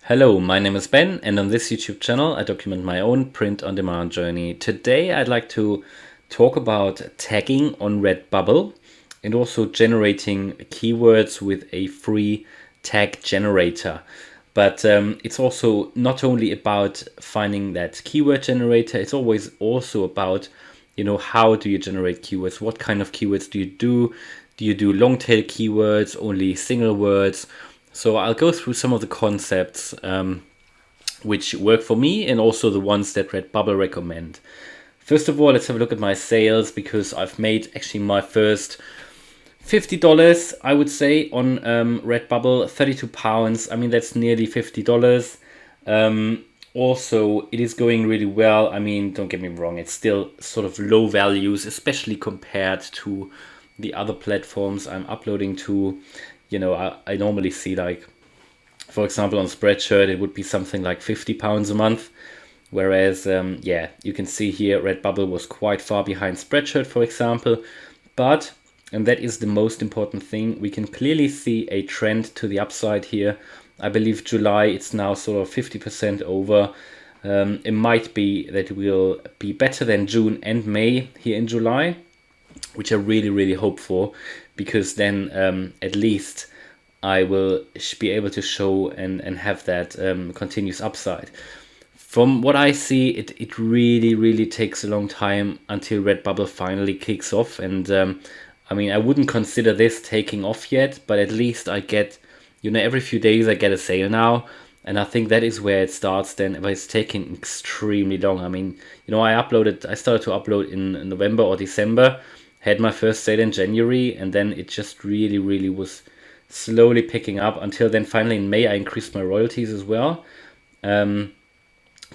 Hello, my name is Ben, and on this YouTube channel I document my own print-on-demand journey. Today I'd like to talk about tagging on Redbubble and also generating keywords with a free tag generator. But it's also not only about finding that keyword generator, it's always also about, how do you generate keywords? What kind of keywords do you do? Do you do long tail keywords, only single words? So I'll go through some of the concepts which work for me and also the ones that Redbubble recommend. First of all, let's have a look at my sales, because I've made actually my first $50, I would say, on Redbubble. £32. I mean, that's nearly $50. Also, it is going really well. I mean, don't get me wrong, it's still sort of low values, especially compared to the other platforms I'm uploading to. I normally see, like, for example, on Spreadshirt, it would be something like £50 a month. Whereas, you can see here Redbubble was quite far behind Spreadshirt, for example. But, and that is the most important thing, we can clearly see a trend to the upside here. I believe July, it's now sort of 50% over. It might be that it will be better than June and May here in July, which I really, really hope for, because then at least I will be able to show and have that continuous upside. From what I see, it really, really takes a long time until Redbubble finally kicks off. And I mean, I wouldn't consider this taking off yet, but at least I get, every few days I get a sale now. And I think that is where it starts then, but it's taking extremely long. I mean, I started to upload in November or December, had my first sale in January, and then it just really, really was slowly picking up until then finally in May I increased my royalties as well. June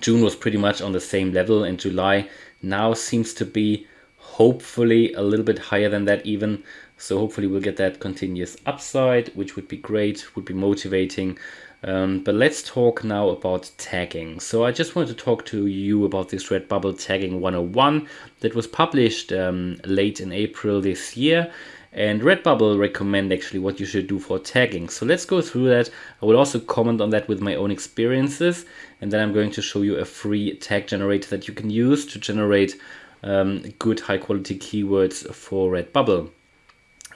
was pretty much on the same level, and July now seems to be hopefully a little bit higher than that even. So hopefully we'll get that continuous upside, which would be great, would be motivating. But let's talk now about tagging. So I just wanted to talk to you about this Redbubble Tagging 101 that was published late in April this year. And Redbubble recommend actually what you should do for tagging. So let's go through that. I will also comment on that with my own experiences. And then I'm going to show you a free tag generator that you can use to generate good high quality keywords for Redbubble.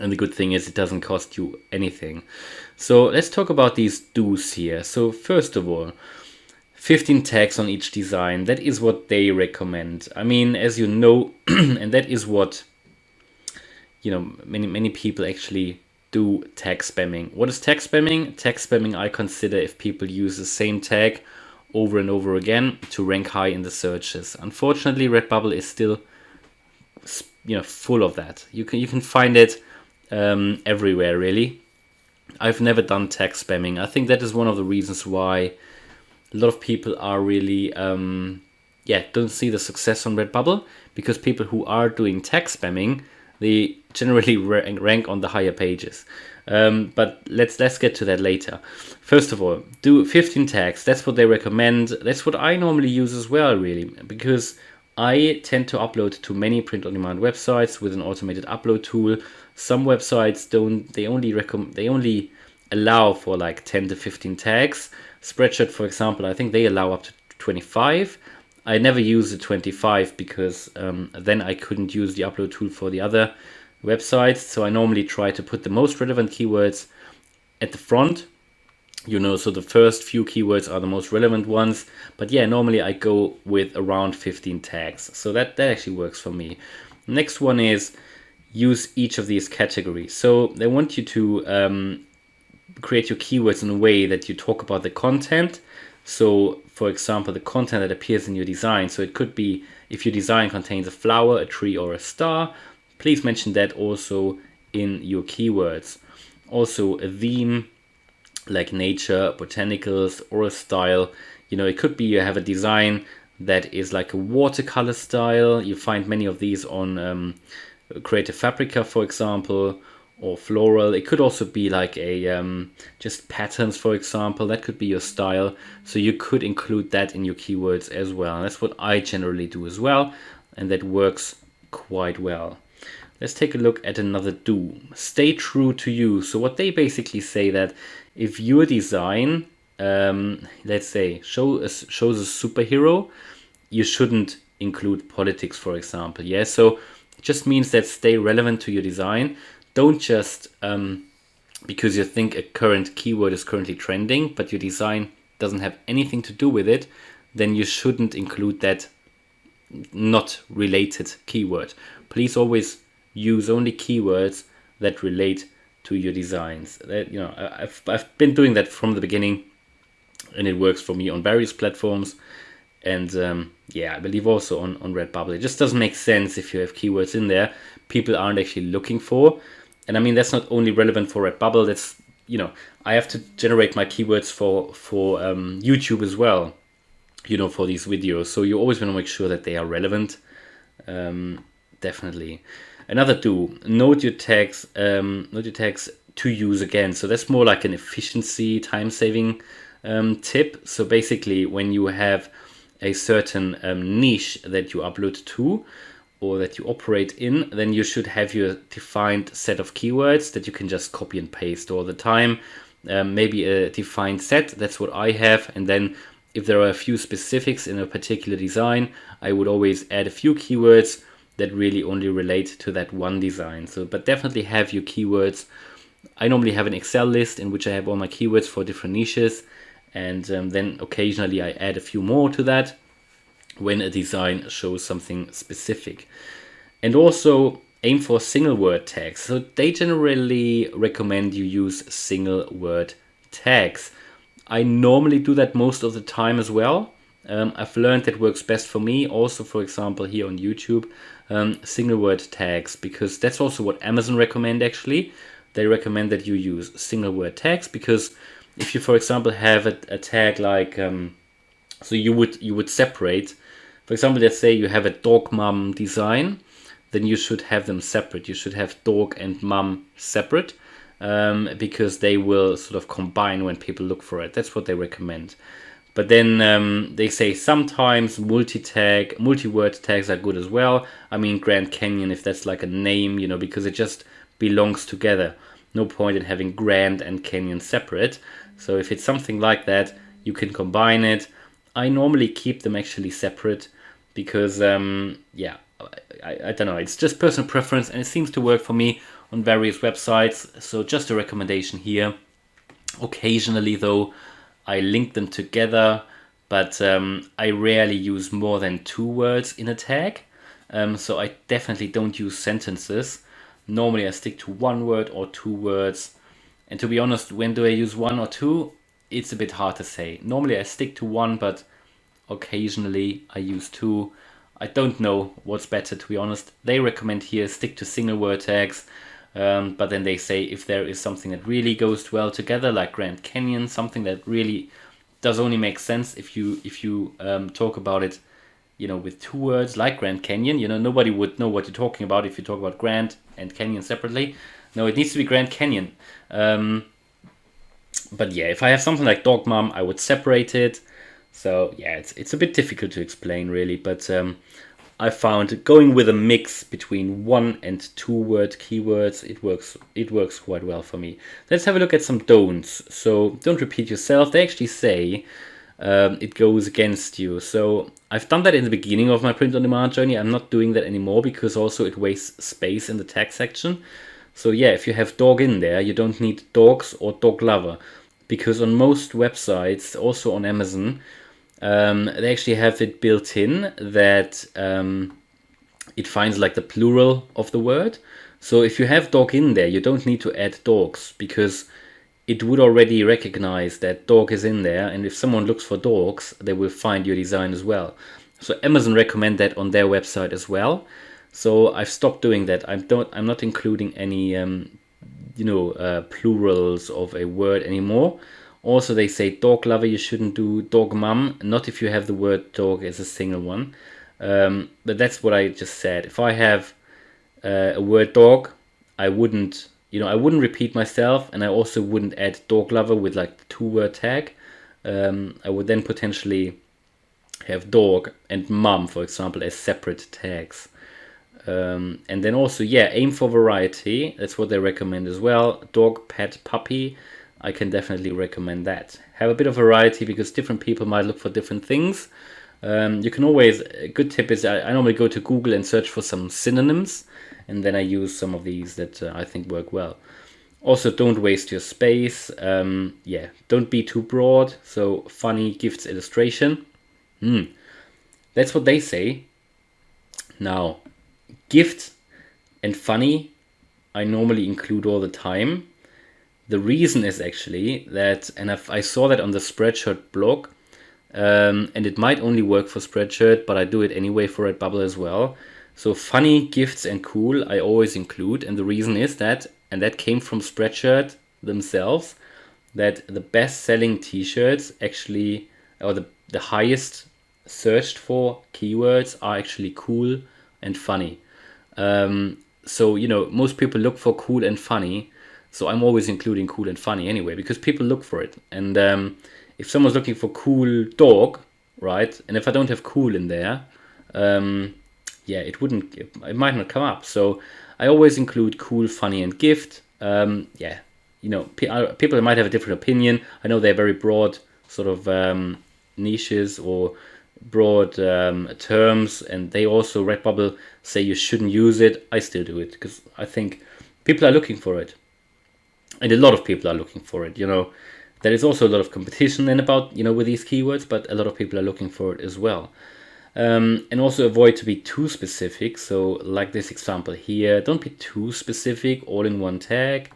And the good thing is it doesn't cost you anything. So let's talk about these do's here. So first of all, 15 tags on each design. That is what they recommend. I mean, as you know, and that is what, many people actually do tag spamming. What is tag spamming? Tag spamming I consider if people use the same tag over and over again to rank high in the searches. Unfortunately, Redbubble is still, full of that. You can find it everywhere, really. I've never done tag spamming. I think that is one of the reasons why a lot of people are really don't see the success on Redbubble, because people who are doing tag spamming, they generally rank on the higher pages. But let's get to that later. First of all, do 15 tags. That's what they recommend. That's what I normally use as well, really, because I tend to upload to many print-on-demand websites with an automated upload tool. Some websites don't. They only allow for like 10 to 15 tags. Spreadshirt, for example, I think they allow up to 25. I never use the 25 because then I couldn't use the upload tool for the other websites. So I normally try to put the most relevant keywords at the front. So the first few keywords are the most relevant ones. But yeah, normally I go with around 15 tags. So that actually works for me. Next one is use each of these categories. So they want you to create your keywords in a way that you talk about the content. So for example, the content that appears in your design. So it could be if your design contains a flower, a tree, or a star, please mention that also in your keywords. Also a theme like nature, botanicals, or a style. It could be you have a design that is like a watercolor style. You find many of these on Creative Fabrica, for example, or floral. It could also be like a just patterns, for example. That could be your style. So you could include that in your keywords as well. That's what I generally do as well, and that works quite well. Let's take a look at another do. Stay true to you. So what they basically say that if your design let's say, shows a superhero, you shouldn't include politics, for example. Yeah, so it just means that stay relevant to your design. Don't just because you think a current keyword is currently trending, but your design doesn't have anything to do with it, then you shouldn't include that not related keyword. Please always use only keywords that relate to your designs. That, you know, I've been doing that from the beginning, and it works for me on various platforms. And yeah, I believe also on Redbubble. It just doesn't make sense if you have keywords in there people aren't actually looking for. And I mean, that's not only relevant for Redbubble. That's, you know, I have to generate my keywords for YouTube as well, you know, for these videos. So you always want to make sure that they are relevant. Definitely. Another do, note your tags to use again. So that's more like an efficiency, time-saving tip. So basically, when you have a certain niche that you upload to or that you operate in, then you should have your defined set of keywords that you can just copy and paste all the time. Maybe a defined set, that's what I have. And then if there are a few specifics in a particular design, I would always add a few keywords that really only relate to that one design. So, but definitely have your keywords. I normally have an Excel list in which I have all my keywords for different niches. And then occasionally I add a few more to that when a design shows something specific. And also aim for single word tags. So they generally recommend you use single word tags. I normally do that most of the time as well. I've learned that works best for me. Also, for example, here on YouTube, single word tags, because that's also what Amazon recommend actually. They recommend that you use single word tags because if you, for example, have a tag like, so you would separate, for example, let's say you have a dog mom design, then you should have them separate. You should have dog and mom separate because they will sort of combine when people look for it. That's what they recommend. But then they say sometimes multi-word tags are good as well. I mean, Grand Canyon, if that's like a name, you know, because it just belongs together. No point in having Grand and Canyon separate. So if it's something like that, you can combine it. I normally keep them actually separate because, yeah, I don't know. It's just personal preference and it seems to work for me on various websites. So just a recommendation here. Occasionally, though, I link them together, but I rarely use more than 2 words in a tag. So I definitely don't use sentences. Normally I stick to 1 word or 2 words. And to be honest, when do I use 1 or 2? It's a bit hard to say. Normally I stick to 1, but occasionally I use 2. I don't know what's better, to be honest. They recommend here stick to single word tags. But then they say if there is something that really goes well together, like Grand Canyon, something that really does only make sense if you talk about it, you know, with 2 words, like Grand Canyon. You know, nobody would know what you're talking about if you talk about Grand and Canyon separately. No, it needs to be Grand Canyon. But yeah, if I have something like Dog Mom, I would separate it. So yeah, it's a bit difficult to explain really, but I found going with a mix between 1 and 2 word keywords, it works quite well for me. Let's have a look at some don'ts. So don't repeat yourself. They actually say it goes against you. So I've done that in the beginning of my print on demand journey. I'm not doing that anymore because also it wastes space in the tag section. So yeah, if you have dog in there, you don't need dogs or dog lover, because on most websites, also on Amazon, they actually have it built in that it finds like the plural of the word. So if you have dog in there, you don't need to add dogs because it would already recognize that dog is in there. And if someone looks for dogs, they will find your design as well. So Amazon recommend that on their website as well. So I've stopped doing that. I'm not including any plurals of a word anymore. Also, they say dog lover, you shouldn't do dog mum, not if you have the word dog as a single one. But that's what I just said. If I have a word dog, I wouldn't repeat myself, and I also wouldn't add dog lover with like the 2 word tag. I would then potentially have dog and mum, for example, as separate tags. And then also, yeah, aim for variety. That's what they recommend as well. Dog, pet, puppy. I can definitely recommend that. Have a bit of variety because different people might look for different things. You can always, a good tip is I normally go to Google and search for some synonyms, and then I use some of these that I think work well. Also, don't waste your space. Yeah, don't be too broad. So funny, gifts, illustration. That's what they say. Now, gift and funny, I normally include all the time. The reason is actually that, and I saw that on the Spreadshirt blog, and it might only work for Spreadshirt, but I do it anyway for Redbubble as well. So funny, gifts, and cool I always include, and the reason is that, and that came from Spreadshirt themselves, that the best-selling t-shirts actually, or the highest searched for keywords are actually cool and funny. So, you know, most people look for cool and funny. So I'm always including cool and funny anyway, because people look for it. And if someone's looking for cool dog, right? And if I don't have cool in there, yeah, it might not come up. So I always include cool, funny, and gift. Yeah, you know, people might have a different opinion. I know they're very broad sort of niches or broad terms, and they also, Redbubble, say you shouldn't use it. I still do it because I think people are looking for it, and a lot of people are looking for it. You know, there is also a lot of competition then about, you know, with these keywords, but a lot of people are looking for it as well. And also avoid to be too specific. So like this example here, don't be too specific, all in one tag.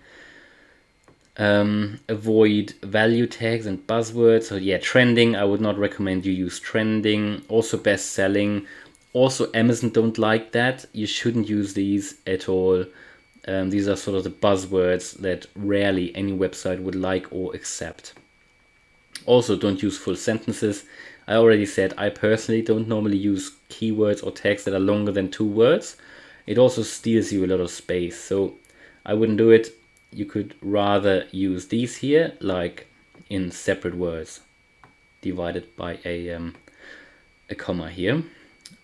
Avoid value tags and buzzwords. So yeah, trending, I would not recommend you use trending. Also best selling. Also Amazon don't like that. You shouldn't use these at all. These are sort of the buzzwords that rarely any website would like or accept. Also don't use full sentences. I already said I personally don't normally use keywords or tags that are longer than 2 words. It also steals you a lot of space, so I wouldn't do it. You could rather use these here, like in separate words, divided by a comma here.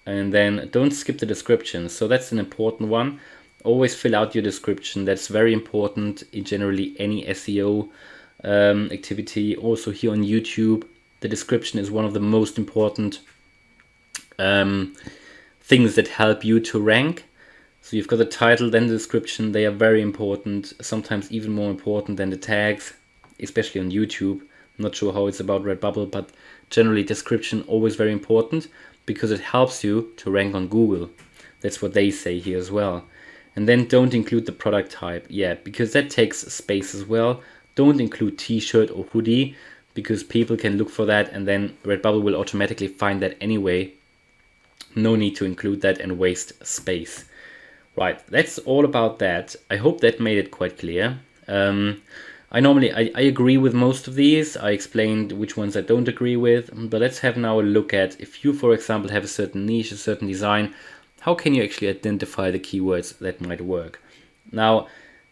And then don't skip the description. So that's an important one. Always fill out your description. That's very important in generally any SEO activity. Also here on YouTube, the description is one of the most important things that help you to rank. So you've got the title, then the description. They are very important, sometimes even more important than the tags, especially on YouTube. I'm not sure how it's about Redbubble, but generally description always very important because it helps you to rank on Google. That's what they say here as well. And then don't include the product type. Yeah, because that takes space as well. Don't include t-shirt or hoodie because people can look for that and then Redbubble will automatically find that anyway. No need to include that and waste space. Right, that's all about that. I hope that made it quite clear. I agree with most of these. I explained which ones I don't agree with, but let's have now a look at, if you, for example, have a certain niche, a certain design, how can you actually identify the keywords that might work? Now,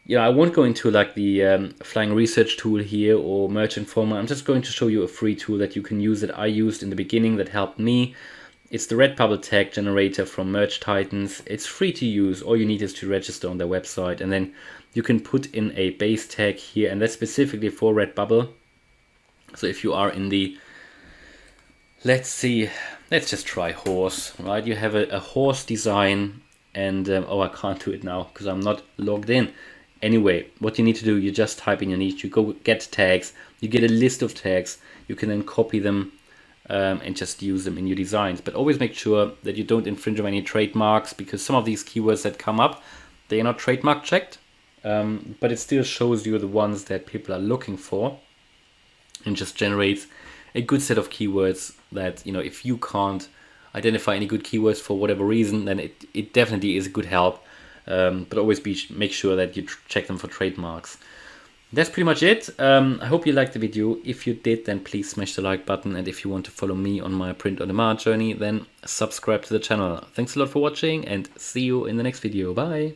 you know, I won't go into like the flying research tool here or Merch Informer. I'm just going to show you a free tool that you can use that I used in the beginning that helped me. It's the Redbubble tag generator from Merch Titans. It's free to use. All you need is to register on their website, and then you can put in a base tag here, and that's specifically for Redbubble. So if you are in the, let's just try horse, right? You have a horse design, and oh, I can't do it now because I'm not logged in. Anyway, what you need to do, you just type in your niche, you go get tags, you get a list of tags, you can then copy them and just use them in your designs. But always make sure that you don't infringe on any trademarks, because some of these keywords that come up, they are not trademark checked, but it still shows you the ones that people are looking for and just generates a good set of keywords that, you know, if you can't identify any good keywords for whatever reason, then it definitely is a good help. But always make sure that you check them for trademarks. That's pretty much it. I hope you liked the video. If you did, then please smash the like button. And if you want to follow me on my print-on-demand journey, then subscribe to the channel. Thanks a lot for watching and see you in the next video. Bye.